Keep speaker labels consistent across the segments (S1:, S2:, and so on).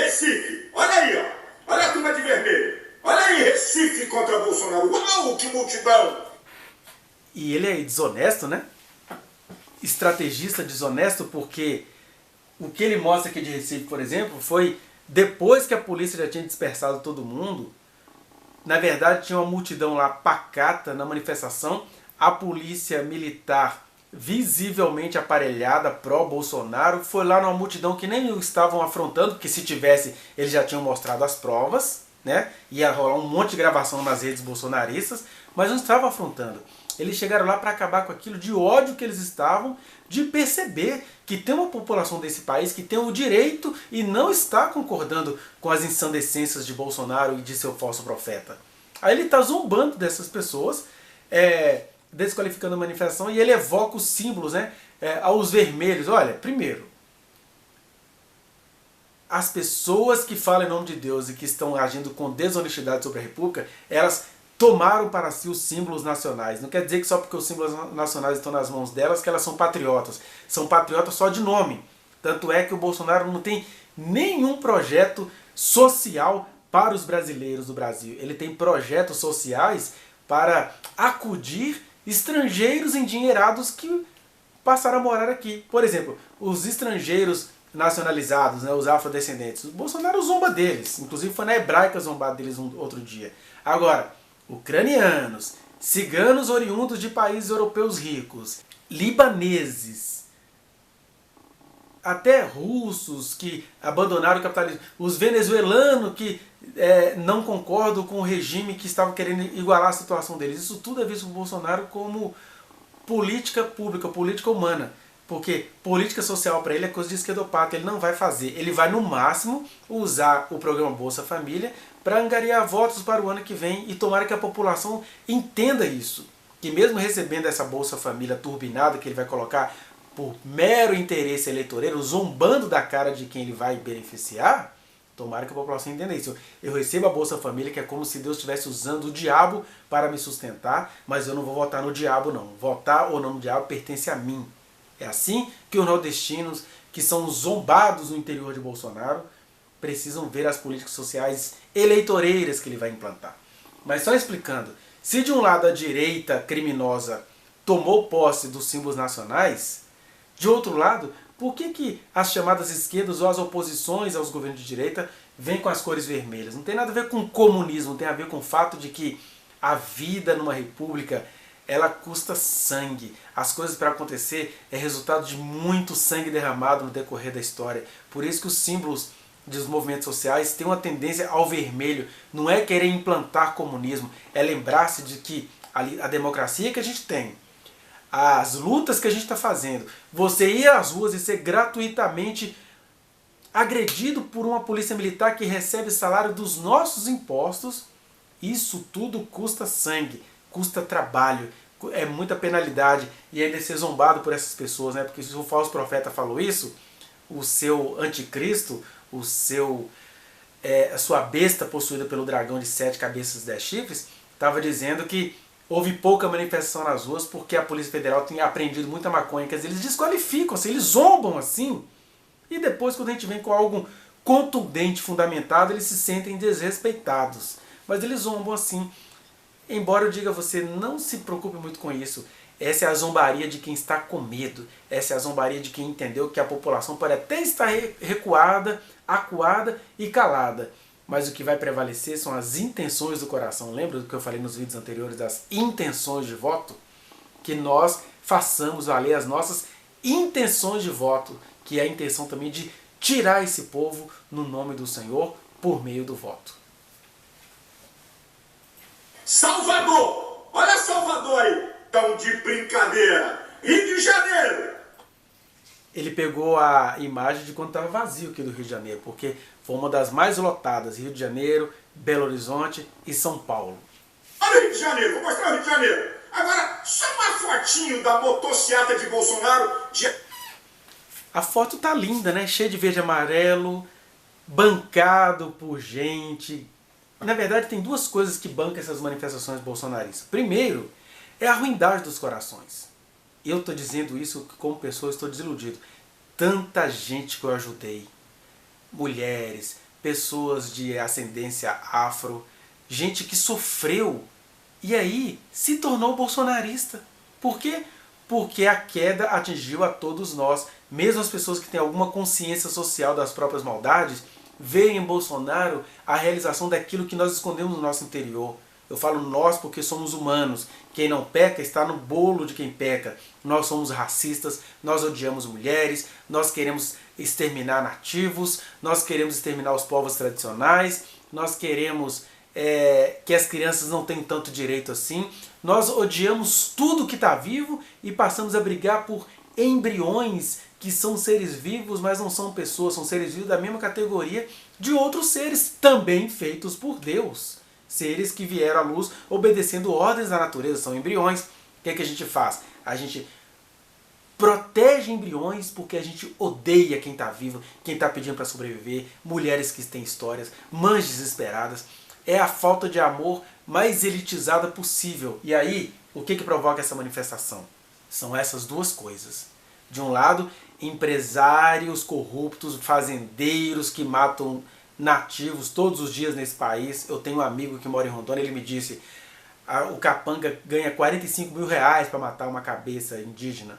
S1: Recife, olha aí, ó. Olha a turma de vermelho. Olha aí, Recife contra Bolsonaro. Uau, que multidão!
S2: E ele é desonesto, né? Estrategista desonesto, porque o que ele mostra aqui de Recife, por exemplo, foi depois que a polícia já tinha dispersado todo mundo. Na verdade, tinha uma multidão lá pacata na manifestação. A polícia militar, visivelmente aparelhada, pró-Bolsonaro, foi lá numa multidão que nem o estavam afrontando, porque se tivesse, eles já tinham mostrado as provas, né? Ia rolar um monte de gravação nas redes bolsonaristas, mas não estavam afrontando. Eles chegaram lá para acabar com aquilo de ódio que eles estavam, de perceber que tem uma população desse país que tem o direito e não está concordando com as ensandecências de Bolsonaro e de seu falso profeta. Aí ele está zombando dessas pessoas, desqualificando a manifestação, e ele evoca os símbolos, né, aos vermelhos. Olha, primeiro, as pessoas que falam em nome de Deus e que estão agindo com desonestidade sobre a República, elas tomaram para si os símbolos nacionais. Não quer dizer que só porque os símbolos nacionais estão nas mãos delas que elas são patriotas. São patriotas só de nome. Tanto é que o Bolsonaro não tem nenhum projeto social para os brasileiros do Brasil. Ele tem projetos sociais para acudir estrangeiros endinheirados que passaram a morar aqui. Por exemplo, os estrangeiros nacionalizados, né, os afrodescendentes. O Bolsonaro zomba deles. Inclusive foi na Hebraica zombar deles outro dia. Agora, ucranianos, ciganos oriundos de países europeus ricos, libaneses, até russos que abandonaram o capitalismo, os venezuelanos que não concordam com o regime que estava querendo igualar a situação deles. Isso tudo é visto por Bolsonaro como política pública, política humana. Porque política social para ele é coisa de esquerdopata, ele não vai fazer. Ele vai, no máximo, usar o programa Bolsa Família para angariar votos para o ano que vem, e tomara que a população entenda isso. Que mesmo recebendo essa Bolsa Família turbinada que ele vai colocar por mero interesse eleitoreiro, zombando da cara de quem ele vai beneficiar, tomara que a população entenda isso. Eu recebo a Bolsa Família, que é como se Deus estivesse usando o diabo para me sustentar, mas eu não vou votar no diabo não. Votar ou não no diabo pertence a mim. É assim que os nordestinos, que são zombados no interior de Bolsonaro, precisam ver as políticas sociais eleitoreiras que ele vai implantar. Mas só explicando, se de um lado a direita criminosa tomou posse dos símbolos nacionais, de outro lado, por que as chamadas esquerdas ou as oposições aos governos de direita vêm com as cores vermelhas? Não tem nada a ver com comunismo, tem a ver com o fato de que a vida numa república, ela custa sangue. As coisas para acontecer é resultado de muito sangue derramado no decorrer da história. Por isso que os símbolos dos movimentos sociais têm uma tendência ao vermelho. Não é querer implantar comunismo, é lembrar-se de que a democracia que a gente tem, as lutas que a gente está fazendo, você ir às ruas e ser gratuitamente agredido por uma polícia militar que recebe salário dos nossos impostos, isso tudo custa sangue, custa trabalho, é muita penalidade, e ainda ser zombado por essas pessoas, né? Porque se o falso profeta falou isso, o seu anticristo, a sua besta possuída pelo dragão de 7 cabeças e 10 chifres, estava dizendo que houve pouca manifestação nas ruas porque a Polícia Federal tinha apreendido muita maconha. Quer dizer, eles desqualificam, assim, eles zombam assim, e depois, quando a gente vem com algo contundente, fundamentado, eles se sentem desrespeitados. Mas eles zombam assim. Embora eu diga a você, não se preocupe muito com isso. Essa é a zombaria de quem está com medo. Essa é a zombaria de quem entendeu que a população pode até estar recuada, acuada e calada. Mas o que vai prevalecer são as intenções do coração. Lembra do que eu falei nos vídeos anteriores das intenções de voto? Que nós façamos valer as nossas intenções de voto, que é a intenção também de tirar esse povo no nome do Senhor por meio do voto.
S1: Salvador! Olha Salvador aí! Tão de brincadeira! Rio de Janeiro!
S2: Ele pegou a imagem de quando estava vazio aqui do Rio de Janeiro, porque foi uma das mais lotadas, Rio de Janeiro, Belo Horizonte e São Paulo.
S1: Olha o Rio de Janeiro, vou mostrar o Rio de Janeiro. Agora, só uma fotinho da motociata de Bolsonaro.
S2: A foto tá linda, né? Cheia de verde e amarelo, bancado por gente. Na verdade, tem duas coisas que bancam essas manifestações bolsonaristas. Primeiro, é a ruindade dos corações. Eu estou dizendo isso como pessoa, estou desiludido. Tanta gente que eu ajudei, mulheres, pessoas de ascendência afro, gente que sofreu e aí se tornou bolsonarista. Por quê? Porque a queda atingiu a todos nós. Mesmo as pessoas que têm alguma consciência social das próprias maldades, veem em Bolsonaro a realização daquilo que nós escondemos no nosso interior. Eu falo nós porque somos humanos. Quem não peca está no bolo de quem peca. Nós somos racistas, nós odiamos mulheres, nós queremos exterminar nativos, nós queremos exterminar os povos tradicionais, nós queremos que as crianças não tenham tanto direito assim. Nós odiamos tudo que está vivo e passamos a brigar por embriões que são seres vivos, mas não são pessoas, são seres vivos da mesma categoria de outros seres também feitos por Deus. Seres que vieram à luz obedecendo ordens da natureza, são embriões. O que é que a gente faz? A gente protege embriões porque a gente odeia quem está vivo, quem está pedindo para sobreviver, mulheres que têm histórias, mães desesperadas. É a falta de amor mais elitizada possível. E aí, o que provoca essa manifestação? São essas duas coisas. De um lado, empresários corruptos, fazendeiros que matam nativos todos os dias nesse país. Eu tenho um amigo que mora em Rondônia, ele me disse, o capanga ganha 45 mil reais para matar uma cabeça indígena,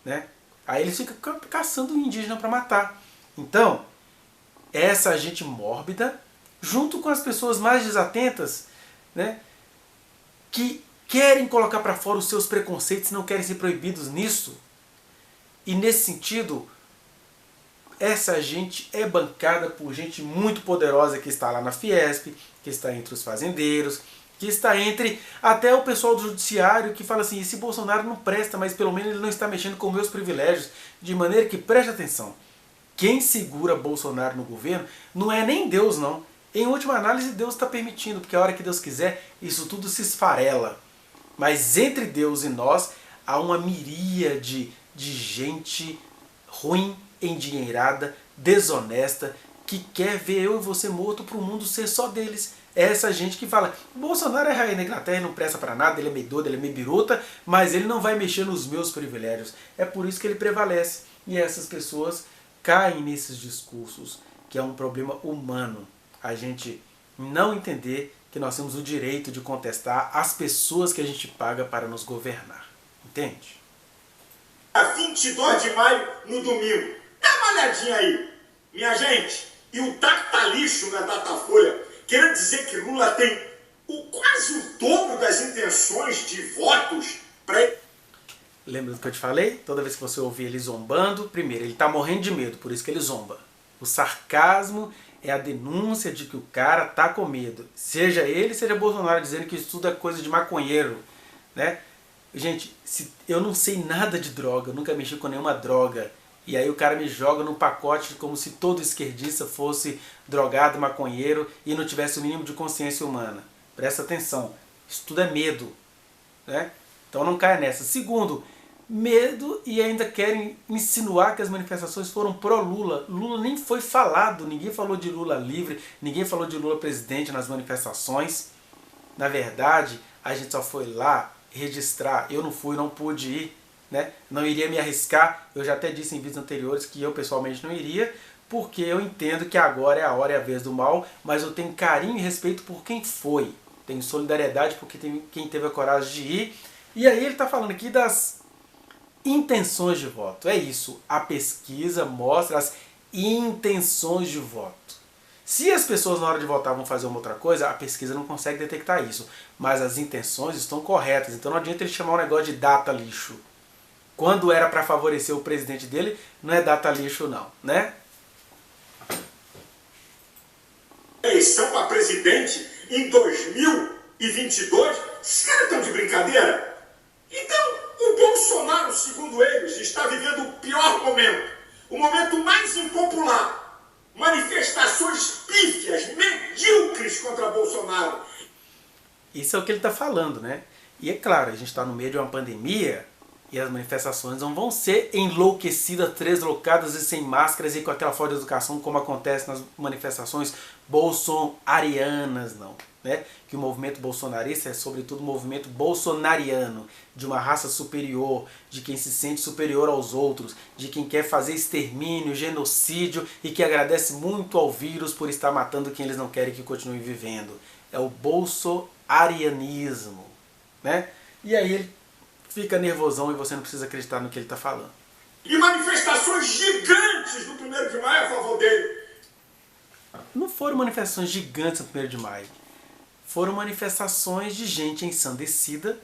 S2: né? Aí eles ficam caçando um indígena para matar. Então, essa gente mórbida, junto com as pessoas mais desatentas, né, que querem colocar para fora os seus preconceitos e não querem ser proibidos nisso. E nesse sentido, essa gente é bancada por gente muito poderosa que está lá na Fiesp, que está entre os fazendeiros, que está entre até o pessoal do judiciário que fala assim, esse Bolsonaro não presta, mas pelo menos ele não está mexendo com meus privilégios, de maneira que preste atenção. Quem segura Bolsonaro no governo não é nem Deus não. Em última análise, Deus está permitindo, porque a hora que Deus quiser, isso tudo se esfarela. Mas entre Deus e nós, há uma miríade de gente ruim, endinheirada, desonesta, que quer ver eu e você morto para o mundo ser só deles. É essa gente que fala, Bolsonaro é rainha da Inglaterra, não presta para nada, ele é meio doido, ele é meio biruta, mas ele não vai mexer nos meus privilégios. É por isso que ele prevalece. E essas pessoas caem nesses discursos, que é um problema humano. A gente não entender que nós temos o direito de contestar as pessoas que a gente paga para nos governar. Entende?
S1: A 22 de maio, no domingo. Dá uma olhadinha aí, minha gente. E o Data-lixo na Datafolha, querendo dizer que Lula tem quase o dobro das intenções de votos para...
S2: Lembra do que eu te falei? Toda vez que você ouvir ele zombando, primeiro, ele está morrendo de medo, por isso que ele zomba. O sarcasmo é a denúncia de que o cara tá com medo. Seja ele, seja Bolsonaro, dizendo que isso tudo é coisa de maconheiro, né? Gente, eu não sei nada de droga, eu nunca mexi com nenhuma droga. E aí o cara me joga num pacote como se todo esquerdista fosse drogado, maconheiro e não tivesse o mínimo de consciência humana. Presta atenção, isso tudo é medo, né? Então não caia nessa. Segundo, medo, e ainda querem insinuar que as manifestações foram pró-Lula. Lula nem foi falado, ninguém falou de Lula livre, ninguém falou de Lula presidente nas manifestações. Na verdade, a gente só foi lá registrar. Eu não fui, não pude ir, né? Não iria me arriscar. Eu já até disse em vídeos anteriores que eu pessoalmente não iria, porque eu entendo que agora é a hora e a vez do mal, mas eu tenho carinho e respeito por quem foi. Tenho solidariedade por quem teve a coragem de ir. E aí ele está falando aqui das intenções de voto. É isso. A pesquisa mostra as intenções de voto. Se as pessoas na hora de votar vão fazer uma outra coisa, a pesquisa não consegue detectar isso. Mas as intenções estão corretas. Então não adianta ele chamar um negócio de data lixo. Quando era para favorecer o presidente dele, não é data lixo não, né?
S1: Eleição para presidente em 2022, esses caras estão de brincadeira? Então, o Bolsonaro, segundo eles, está vivendo o pior momento. O momento mais impopular. Manifestações pífias, medíocres contra Bolsonaro.
S2: Isso é o que ele está falando, né? E é claro, a gente está no meio de uma pandemia E as manifestações não vão ser enlouquecidas, treslocadas e sem máscaras e com aquela falta de educação como acontece nas manifestações bolsonarianas, não. Né? Que o movimento bolsonarista é sobretudo um movimento bolsonariano, de uma raça superior, de quem se sente superior aos outros, de quem quer fazer extermínio, genocídio e que agradece muito ao vírus por estar matando quem eles não querem que continue vivendo. É o bolsonarianismo. Né? E aí ele fica nervosão e você não precisa acreditar no que ele está falando.
S1: E manifestações gigantes no 1º de maio a favor dele.
S2: Não foram manifestações gigantes no 1º de maio. Foram manifestações de gente ensandecida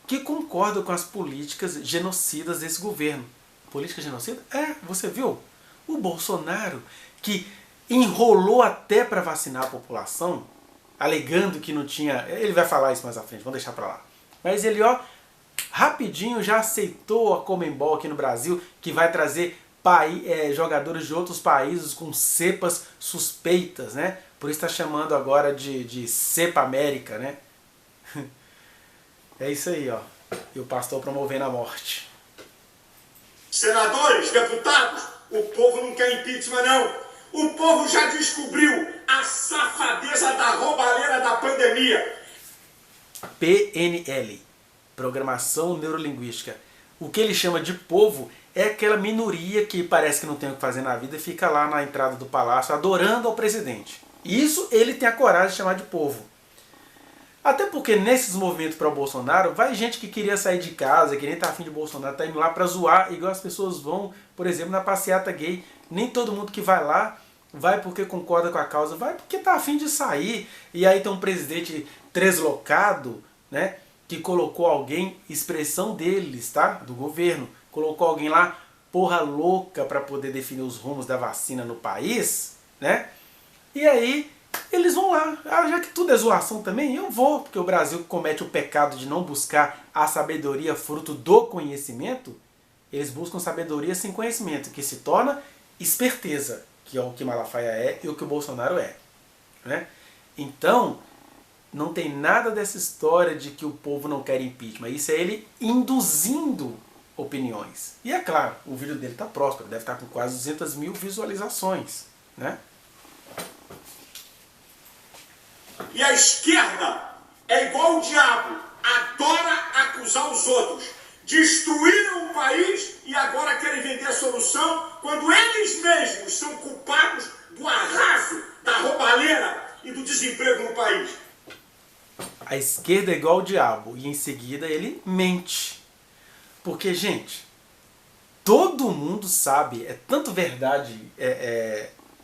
S2: que concorda com as políticas genocidas desse governo. Política genocida? É, você viu? O Bolsonaro, que enrolou até para vacinar a população, alegando que não tinha... Ele vai falar isso mais à frente, vamos deixar para lá. Mas ele, rapidinho já aceitou a Conmebol aqui no Brasil, que vai trazer jogadores de outros países com cepas suspeitas, né? Por isso está chamando agora de Cepa América, né? É isso aí, E o pastor promovendo a morte.
S1: Senadores, deputados, o povo não quer impeachment, não. O povo já descobriu a safadeza da roubalheira da pandemia.
S2: PNL, Programação Neurolinguística. O que ele chama de povo é aquela minoria que parece que não tem o que fazer na vida e fica lá na entrada do palácio adorando ao presidente. Isso ele tem a coragem de chamar de povo. Até porque nesses movimentos para o Bolsonaro, vai gente que queria sair de casa, que nem tá afim de Bolsonaro, tá indo lá para zoar, igual as pessoas vão, por exemplo, na passeata gay. Nem todo mundo que vai lá vai porque concorda com a causa, vai porque tá afim de sair. E aí tem um presidente treslocado, né, que colocou alguém, expressão deles, tá, do governo, colocou alguém lá, porra louca, para poder definir os rumos da vacina no país, né? E aí eles vão lá, já que tudo é zoação também, eu vou, porque o Brasil comete o pecado de não buscar a sabedoria fruto do conhecimento, eles buscam sabedoria sem conhecimento, que se torna esperteza, que é o que Malafaia é e o que o Bolsonaro é. Né? Então, não tem nada dessa história de que o povo não quer impeachment, isso é ele induzindo opiniões. E é claro, o vídeo dele está próspero, deve estar com quase 200 mil visualizações. Né?
S1: E a esquerda é igual o diabo, adora acusar os outros. Destruíram o país e agora querem vender a solução quando eles mesmos são culpados do arraso, da roubalheira e do desemprego no país.
S2: A esquerda é igual o diabo e em seguida ele mente. Porque, gente, todo mundo sabe, é tanto verdade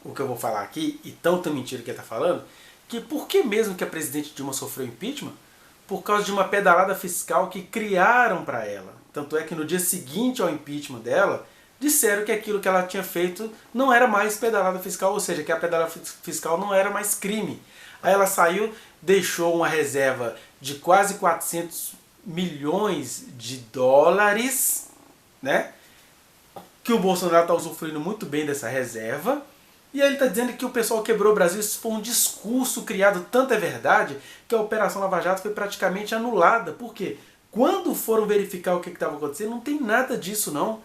S2: o que eu vou falar aqui e tanta mentira que ele está falando, que por que mesmo que a presidente Dilma sofreu impeachment? Por causa de uma pedalada fiscal que criaram para ela. Tanto é que no dia seguinte ao impeachment dela, disseram que aquilo que ela tinha feito não era mais pedalada fiscal, ou seja, que a pedalada fiscal não era mais crime. Aí ela saiu, deixou uma reserva de quase 400 milhões de dólares, né? Que o Bolsonaro está usufruindo muito bem dessa reserva. E aí ele está dizendo que o pessoal quebrou o Brasil. Isso foi um discurso criado, tanto é verdade, que a Operação Lava Jato foi praticamente anulada. Por quê? Quando foram verificar o que estava acontecendo, não tem nada disso não.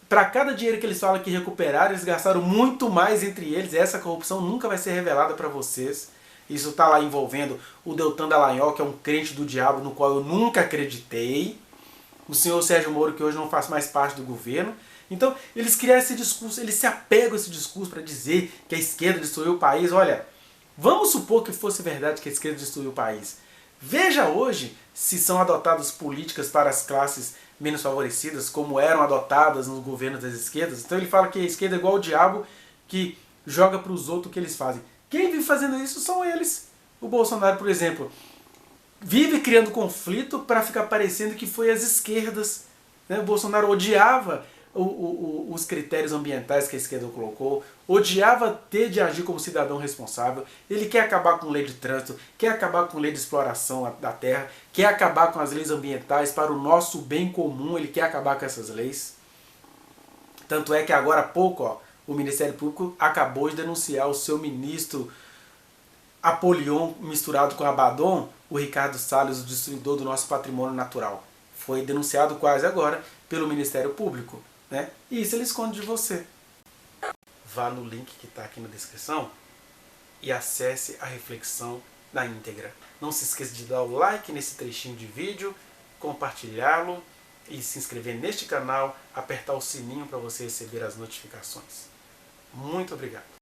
S2: Para cada dinheiro que eles falam que recuperaram, eles gastaram muito mais entre eles. Essa corrupção nunca vai ser revelada para vocês. Isso está lá envolvendo o Deltan Dallagnol, que é um crente do diabo no qual eu nunca acreditei. O senhor Sérgio Moro, que hoje não faz mais parte do governo. Então, eles criaram esse discurso, eles se apegam a esse discurso para dizer que a esquerda destruiu o país. Olha, vamos supor que fosse verdade que a esquerda destruiu o país. Veja hoje se são adotadas políticas para as classes menos favorecidas, como eram adotadas nos governos das esquerdas. Então ele fala que a esquerda é igual o diabo que joga para os outros o que eles fazem. Quem vive fazendo isso são eles. O Bolsonaro, por exemplo, vive criando conflito para ficar parecendo que foi as esquerdas. Né? O Bolsonaro odiava os critérios ambientais que a esquerda colocou, odiava ter de agir como cidadão responsável, ele quer acabar com lei de trânsito, quer acabar com lei de exploração da terra, quer acabar com as leis ambientais para o nosso bem comum, ele quer acabar com essas leis. Tanto é que agora há pouco, o Ministério Público acabou de denunciar o seu ministro Apolion misturado com Abaddon, o Ricardo Salles, o destruidor do nosso patrimônio natural. Foi denunciado quase agora pelo Ministério Público, né? E isso ele esconde de você. Vá no link que está aqui na descrição e acesse a reflexão na íntegra. Não se esqueça de dar o like nesse trechinho de vídeo, compartilhá-lo e se inscrever neste canal, apertar o sininho para você receber as notificações. Muito obrigado.